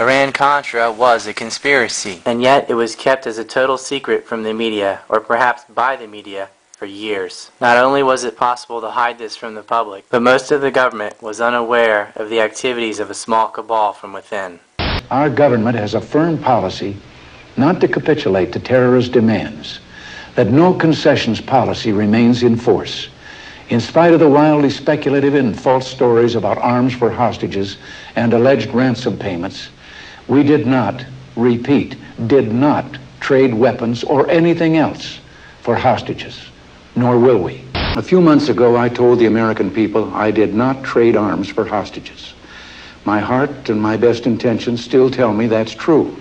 Iran-Contra was a conspiracy, and yet it was kept as a total secret from the media, or perhaps by the media, for years. Not only was it possible to hide this from the public, but most of the government was unaware of the activities of a small cabal from within. Our government has a firm policy not to capitulate to terrorist demands, that no concessions policy remains in force. In spite of the wildly speculative and false stories about arms for hostages and alleged ransom payments, we did not, repeat, did not trade weapons or anything else for hostages, nor will we. A few months ago, I told the American people I did not trade arms for hostages. My heart and my best intentions still tell me that's true,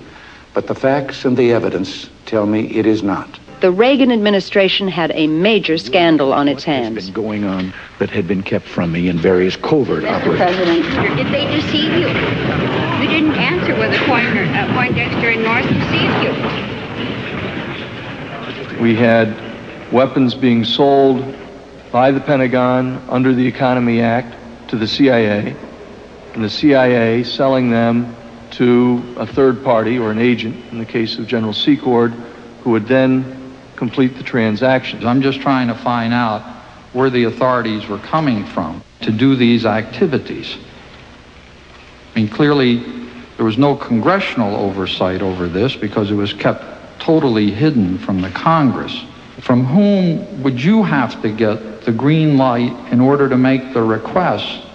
but the facts and the evidence tell me it is not. The Reagan administration had a major scandal on its hands. What has been going on that had been kept from me in various covert operations? President, did they deceive you? You didn't answer whether Poindexter and North deceived you. We had weapons being sold by the Pentagon under the Economy Act to the CIA, and the CIA selling them to a third party or an agent, in the case of General Secord, who would then complete the transactions. I'm just trying to find out where the authorities were coming from to do these activities. I mean, clearly there was no congressional oversight over this because it was kept totally hidden from the Congress. From whom would you have to get the green light in order to make the request,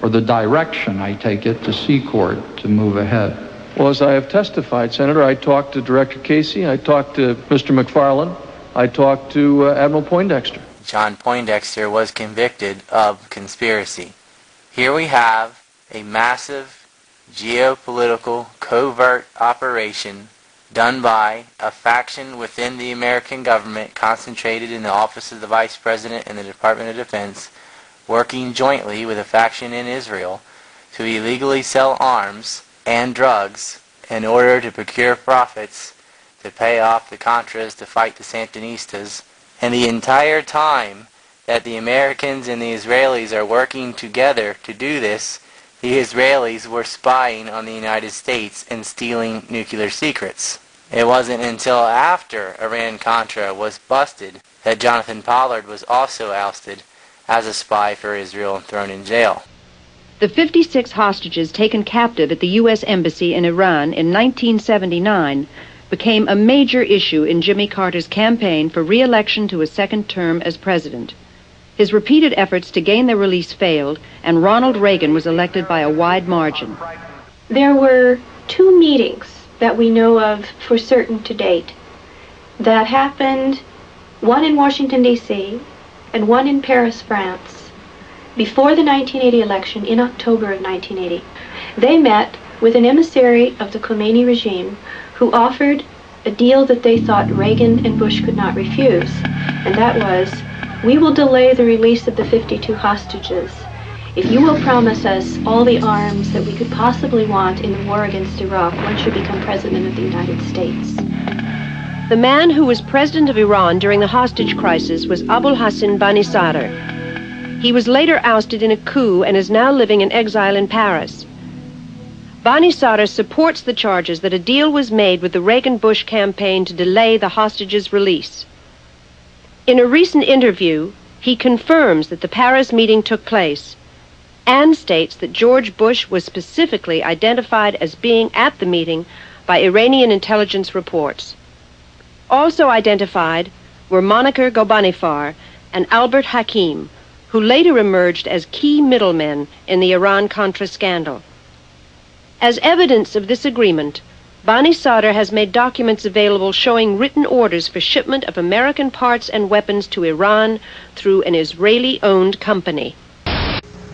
or the direction, I take it, to Secord to move ahead? Well, as I have testified, Senator, I talked to Director Casey, I talked to Mr. McFarland, I talked to Admiral Poindexter. John Poindexter was convicted of conspiracy. Here we have a massive geopolitical covert operation done by a faction within the American government concentrated in the office of the Vice President and the Department of Defense, working jointly with a faction in Israel to illegally sell arms and drugs in order to procure profits to pay off the Contras to fight the Sandinistas. And the entire time that the Americans and the Israelis are working together to do this, the Israelis were spying on the United States and stealing nuclear secrets. It wasn't until after Iran-Contra was busted that Jonathan Pollard was also ousted as a spy for Israel and thrown in jail. The 56 hostages taken captive at the U.S. Embassy in Iran in 1979 became a major issue in Jimmy Carter's campaign for re-election to a second term as president. His repeated efforts to gain their release failed, and Ronald Reagan was elected by a wide margin. There were 2 meetings that we know of for certain to date that happened, one in Washington, D.C., and one in Paris, France, before the 1980 election in October of 1980. They met with an emissary of the Khomeini regime who offered a deal that they thought Reagan and Bush could not refuse, and that was, we will delay the release of the 52 hostages if you will promise us all the arms that we could possibly want in the war against Iraq once you become president of the United States. The man who was president of Iran during the hostage crisis was Abul Hassan Bani Sadr. He was later ousted in a coup and is now living in exile in Paris. Bani Sadr supports the charges that a deal was made with the Reagan-Bush campaign to delay the hostages' release. In a recent interview, he confirms that the Paris meeting took place and states that George Bush was specifically identified as being at the meeting by Iranian intelligence reports. Also identified were Monikar Ghorbanifar and Albert Hakim, who later emerged as key middlemen in the Iran-Contra scandal. As evidence of this agreement, Bani Sadr has made documents available showing written orders for shipment of American parts and weapons to Iran through an Israeli-owned company.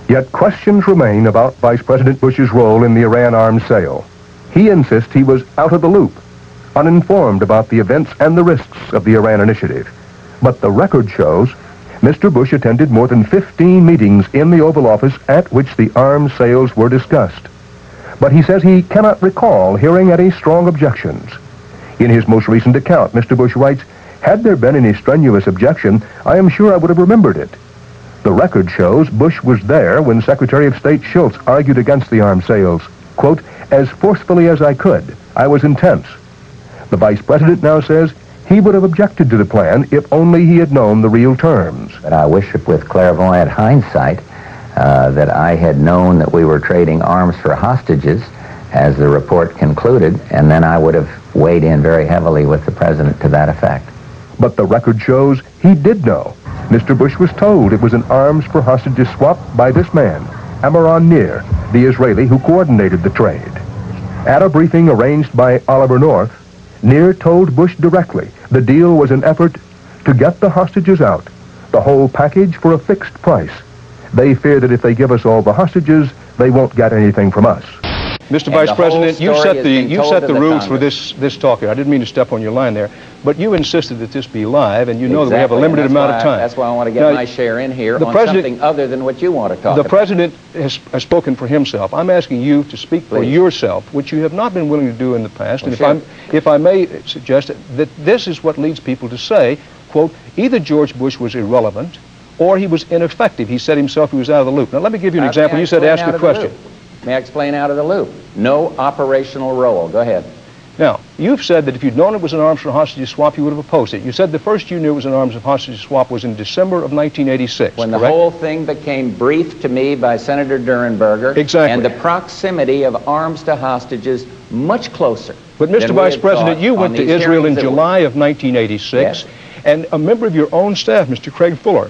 Yet questions remain about Vice President Bush's role in the Iran arms sale. He insists he was out of the loop, uninformed about the events and the risks of the Iran initiative. But the record shows Mr. Bush attended more than 15 meetings in the Oval Office at which the arms sales were discussed. But he says he cannot recall hearing any strong objections. In his most recent account, Mr. Bush writes, "Had there been any strenuous objection, I am sure I would have remembered it." The record shows Bush was there when Secretary of State Schultz argued against the arms sales, quote, as forcefully as I could. I was intense. The vice president now says he would have objected to the plan if only he had known the real terms. But I wish with clairvoyant hindsight that I had known that we were trading arms for hostages as the report concluded, and then I would have weighed in very heavily with the president to that effect. But the record shows he did know. Mr. Bush was told it was an arms for hostages swap by this man, Amiron Nir, the Israeli who coordinated the trade. At a briefing arranged by Oliver North, Nir told Bush directly the deal was an effort to get the hostages out, the whole package for a fixed price. They fear that if they give us all the hostages, they won't get anything from us. Mr. Vice President, you set the rules for this talk here. I didn't mean to step on your line there, but you insisted that this be live, and you know that we have a limited amount of time. That's why I want to get my share in here on something other than what you want to talk about. The President has spoken for himself. I'm asking you to speak for yourself, which you have not been willing to do in the past. And if I may suggest that this is what leads people to say, quote, either George Bush was irrelevant or he was ineffective. He said himself he was out of the loop. Now, let me give you an example. You said ask a question. May I explain out of the loop? No operational role. Go ahead. Now, you've said that if you'd known it was an arms for hostage swap, you would have opposed it. You said the first you knew it was an arms for hostage swap was in December of 1986, when correct? The whole thing became briefed to me by Senator Durenberger. Exactly. And the proximity of arms to hostages much closer. But, Mr. Vice President, you went to Israel in July of 1986, yes, and a member of your own staff, Mr. Craig Fuller,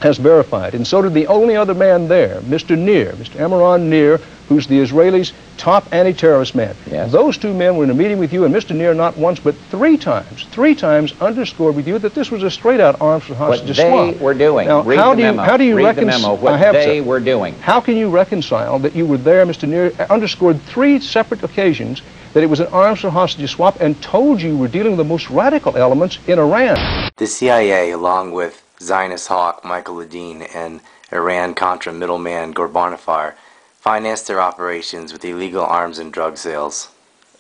has verified, and so did the only other man there, Mr. Nir, Mr. Amiron Nir, who's the Israelis' top anti-terrorist man. Yes. Those two men were in a meeting with you, and Mr. Nir not once but three times underscored with you that this was a straight-out arms for hostage swap. What they were doing. Now, Read how the memo. How do you Read the memo. What they were doing. How can you reconcile that you were there, Mr. Nir, underscored three separate occasions that it was an arms for hostage swap and told you were dealing with the most radical elements in Iran? The CIA, along with Zionist hawk Michael Ledeen and Iran-Contra middleman Ghorbanifar, financed their operations with illegal arms and drug sales.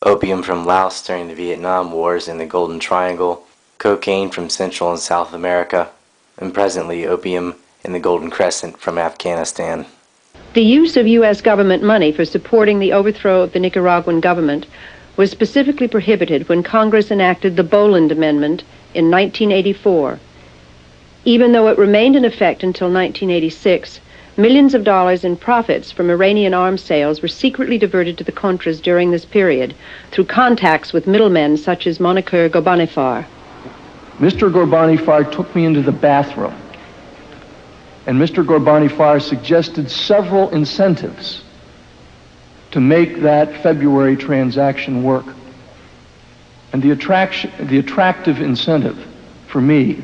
Opium from Laos during the Vietnam Wars in the Golden Triangle, cocaine from Central and South America, and presently opium in the Golden Crescent from Afghanistan. The use of U.S. government money for supporting the overthrow of the Nicaraguan government was specifically prohibited when Congress enacted the Boland Amendment in 1984. Even though it remained in effect until 1986, millions of dollars in profits from Iranian arms sales were secretly diverted to the Contras during this period through contacts with middlemen such as Moniker Ghorbanifar. Mr. Ghorbanifar took me into the bathroom, and Mr. Ghorbanifar suggested several incentives to make that February transaction work. And the attractive incentive for me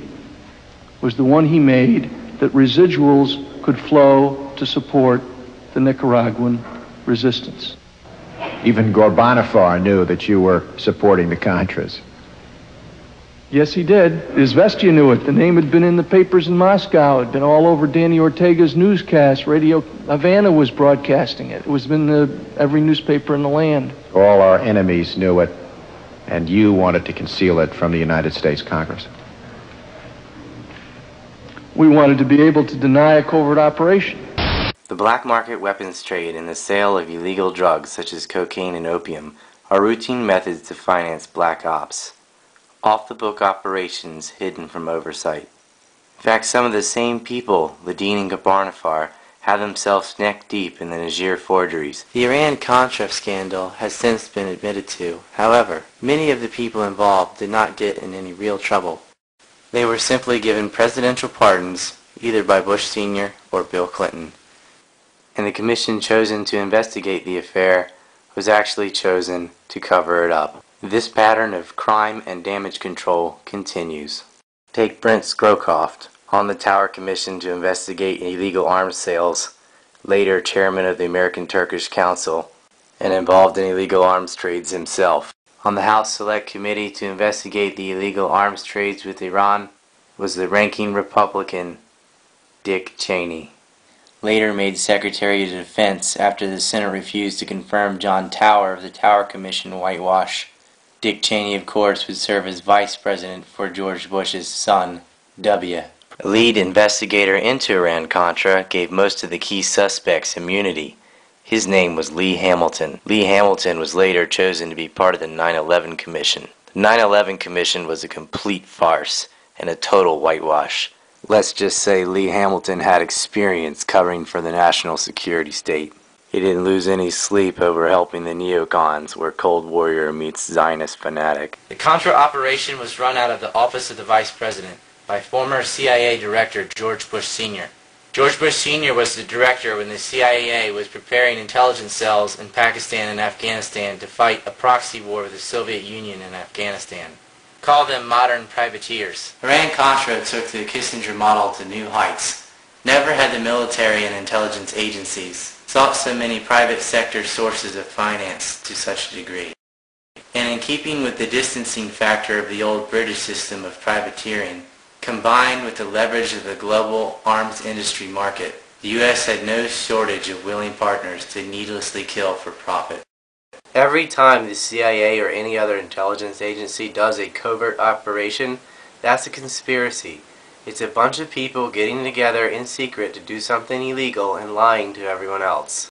was the one he made, that residuals could flow to support the Nicaraguan resistance. Even Ghorbanifar knew that you were supporting the Contras. Yes, he did. Izvestia knew it. The name had been in the papers in Moscow. It had been all over Danny Ortega's newscast. Radio Havana was broadcasting it. It was in every newspaper in the land. All our enemies knew it, and you wanted to conceal it from the United States Congress. We wanted to be able to deny a covert operation. The black market weapons trade and the sale of illegal drugs such as cocaine and opium are routine methods to finance black ops, off-the-book operations hidden from oversight. In fact, some of the same people, Ledeen and Ghorbanifar, have themselves neck-deep in the Niger forgeries. The Iran-Contra scandal has since been admitted to. However, many of the people involved did not get in any real trouble. They were simply given presidential pardons, either by Bush Sr. or Bill Clinton. And the commission chosen to investigate the affair was actually chosen to cover it up. This pattern of crime and damage control continues. Take Brent Scowcroft, on the Tower Commission to investigate illegal arms sales, later chairman of the American Turkish Council, and involved in illegal arms trades himself. On the House Select Committee to investigate the illegal arms trades with Iran was the ranking Republican Dick Cheney, later made Secretary of Defense after the Senate refused to confirm John Tower of the Tower Commission whitewash. Dick Cheney, of course, would serve as vice president for George Bush's son, W. A lead investigator into Iran-Contra gave most of the key suspects immunity. His name was Lee Hamilton. Lee Hamilton was later chosen to be part of the 9/11 Commission. The 9/11 Commission was a complete farce and a total whitewash. Let's just say Lee Hamilton had experience covering for the national security state. He didn't lose any sleep over helping the neocons, where Cold Warrior meets Zionist fanatic. The Contra operation was run out of the Office of the Vice President by former CIA Director George Bush Sr. George Bush Sr. was the director when the CIA was preparing intelligence cells in Pakistan and Afghanistan to fight a proxy war with the Soviet Union in Afghanistan. Call them modern privateers. Iran-Contra took the Kissinger model to new heights. Never had the military and intelligence agencies sought so many private sector sources of finance to such a degree. And in keeping with the distancing factor of the old British system of privateering, combined with the leverage of the global arms industry market, the U.S. had no shortage of willing partners to needlessly kill for profit. Every time the CIA or any other intelligence agency does a covert operation, that's a conspiracy. It's a bunch of people getting together in secret to do something illegal and lying to everyone else.